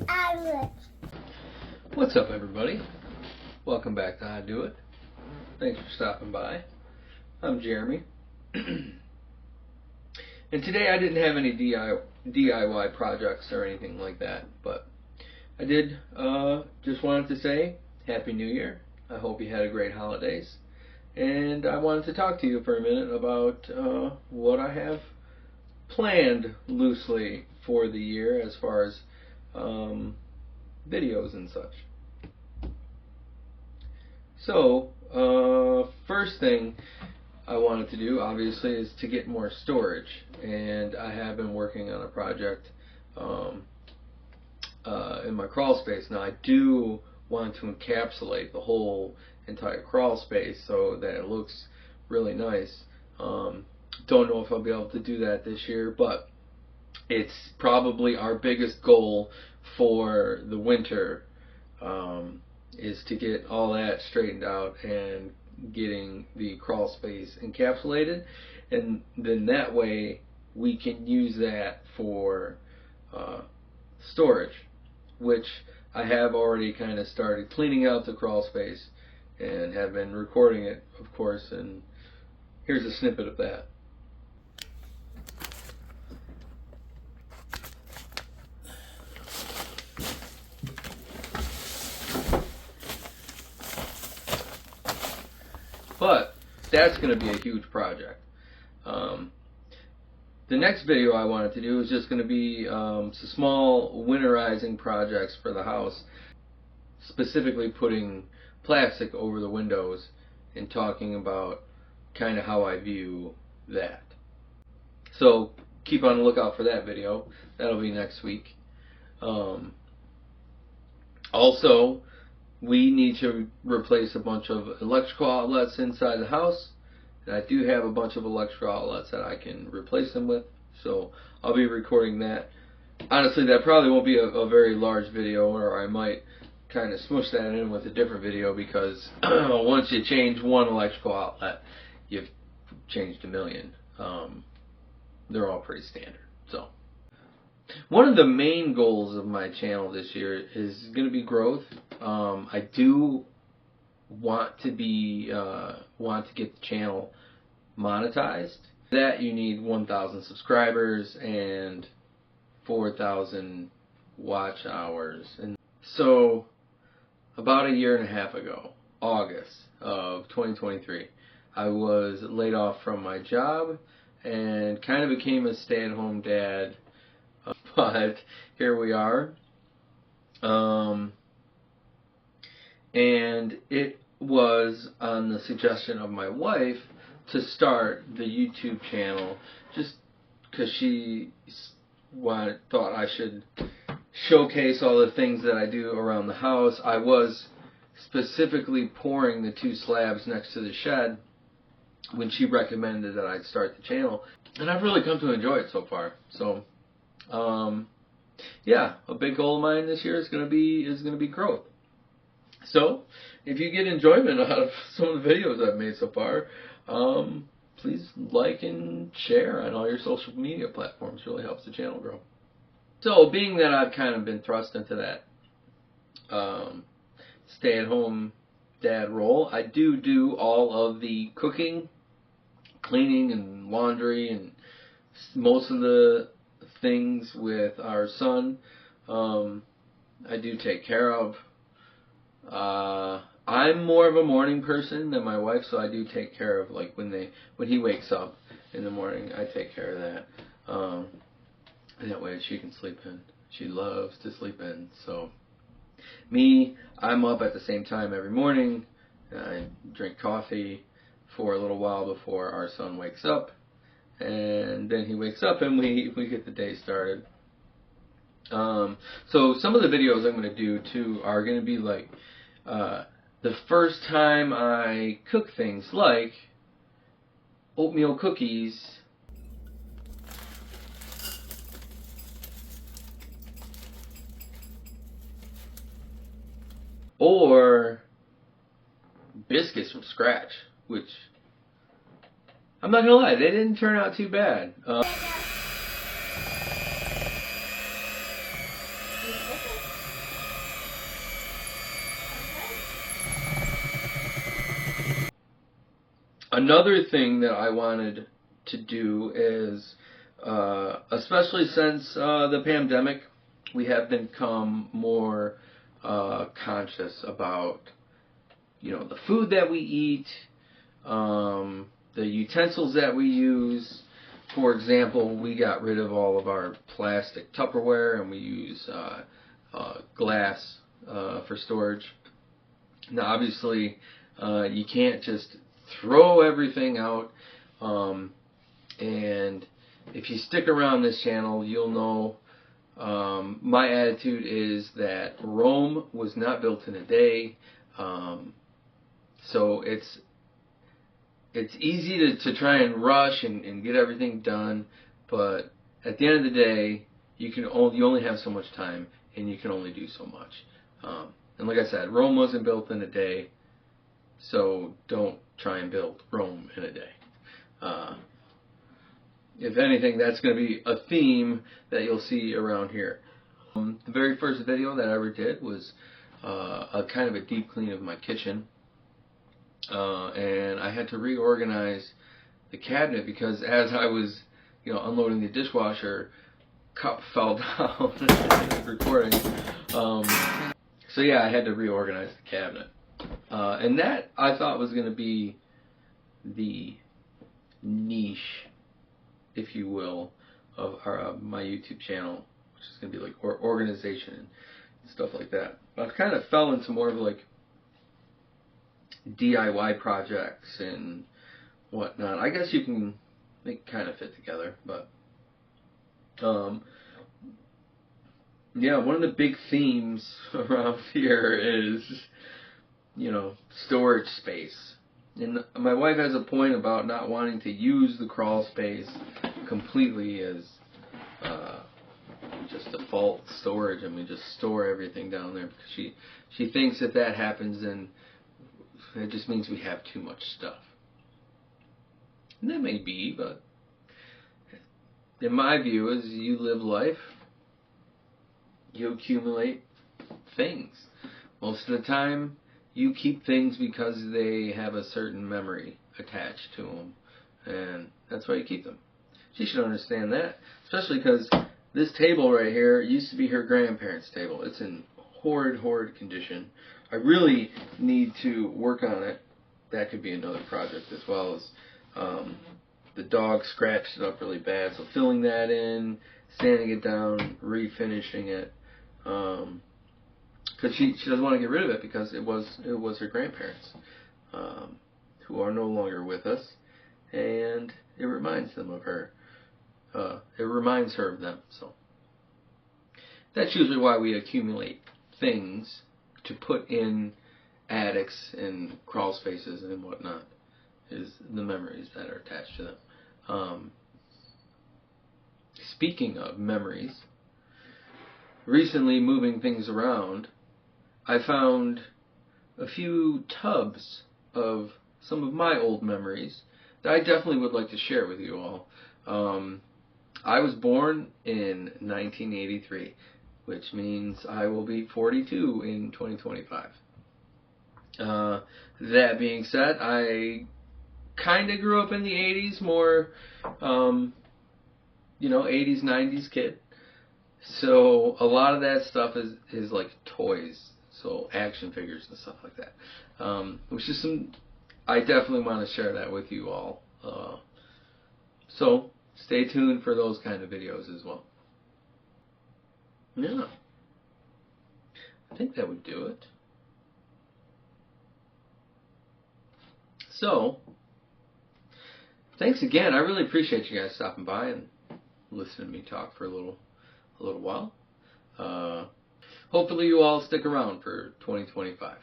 Ahdoit. What's up, everybody? Welcome back to Ahdoit. Thanks for stopping by. I'm Jeremy. And today I didn't have any DIY projects or anything like that, but I did just wanted to say Happy New Year. I hope you had a great holidays. And I wanted to talk to you for a minute about what I have planned loosely for the year as far as videos and such. So, first thing I wanted to do, obviously, is to get more storage. And I have been working on a project in my crawl space. Now, I do want to encapsulate the whole entire crawl space so that it looks really nice. Don't know if I'll be able to do that this year, but it's probably our biggest goal for the winter, is to get all that straightened out and getting the crawl space encapsulated, and then that way we can use that for storage, which I have already kind of started cleaning out the crawl space and have been recording it, of course, and here's a snippet of that. But that's going to be a huge project. The next video I wanted to do is just going to be some small winterizing projects for the house, specifically putting plastic over the windows and talking about kind of how I view that. So keep on the lookout for that video. That'll be next week. Also, we need to replace a bunch of electrical outlets inside the house, and I do have a bunch of electrical outlets that I can replace them with, so I'll be recording that. Honestly, that probably won't be a very large video, or I might kind of smush that in with a different video, because once you change one electrical outlet, you've changed a million. They're all pretty standard. So, one of the main goals of my channel this year is going to be growth. I do want to get the channel monetized. For that, you need 1,000 subscribers and 4,000 watch hours. And so, about a year and a half ago, August of 2023, I was laid off from my job and kind of became a stay-at-home dad. But here we are. And it was on the suggestion of my wife to start the YouTube channel, just because she thought I should showcase all the things that I do around the house. I was specifically pouring the 2 slabs next to the shed when she recommended that I'd start the channel, and I've really come to enjoy it so far. So, yeah, a big goal of mine this year is going to be growth. So, if you get enjoyment out of some of the videos I've made so far, please like and share on all your social media platforms. It really helps the channel grow. So, being that I've kind of been thrust into that stay-at-home dad role, I do all of the cooking, cleaning, and laundry, and most of the things with our son. I do take care of. I'm more of a morning person than my wife, so I do take care of, like, when he wakes up in the morning, I take care of that. And that way she can sleep in. She loves to sleep in. So me, I'm up at the same time every morning. I drink coffee for a little while before our son wakes up, and then he wakes up and we get the day started. So some of the videos I'm going to do too are going to be like the first time I cook things, like oatmeal cookies, or biscuits from scratch, which I'm not gonna lie, they didn't turn out too bad. Another thing that I wanted to do is, especially since the pandemic, we have become more conscious about, the food that we eat, the utensils that we use. For example, we got rid of all of our plastic Tupperware and we use glass for storage. Now, obviously, you can't just throw everything out. And if you stick around this channel, you'll know my attitude is that Rome was not built in a day. So it's easy to try and rush and get everything done, but at the end of the day, you only have so much time, and you can only do so much. And like I said, Rome wasn't built in a day, so don't try and build Rome in a day. If anything, that's going to be a theme that you'll see around here. The very first video that I ever did was a kind of a deep clean of my kitchen. And I had to reorganize the cabinet because as I was, unloading the dishwasher, cup fell down recording. So yeah, I had to reorganize the cabinet. And that I thought was going to be the niche, if you will, of my YouTube channel, which is going to be like organization and stuff like that. But I kind of fell into more of like DIY projects and whatnot. I guess you can make kind of fit together, but yeah, one of the big themes around here is storage space. And my wife has a point about not wanting to use the crawl space completely as just default storage, and we just store everything down there because she thinks if that happens, then it just means we have too much stuff. And that may be, but in my view, as you live life, you accumulate things. Most of the time, you keep things because they have a certain memory attached to them, and that's why you keep them. She should understand that, especially because this table right here used to be her grandparents' table. It's in horrid condition. I really need to work on it. That could be another project, as well as the dog scratched it up really bad, so filling that in, sanding it down, refinishing it, because she doesn't want to get rid of it because it was her grandparents, who are no longer with us, and it reminds them of her. It reminds her of them. So that's usually why we accumulate things to put in attics and crawl spaces and whatnot, is the memories that are attached to them. Speaking of memories, recently moving things around, I found a few tubs of some of my old memories that I definitely would like to share with you all. I was born in 1983, which means I will be 42 in 2025. That being said, I kind of grew up in the 80s, more, 80s, 90s kid. So a lot of that stuff is like toys, so action figures and stuff like that. Which is I definitely want to share that with you all. So stay tuned for those kind of videos as well. Yeah. I think that would do it. So, thanks again. I really appreciate you guys stopping by and listening to me talk for a little while. Hopefully you all stick around for 2025.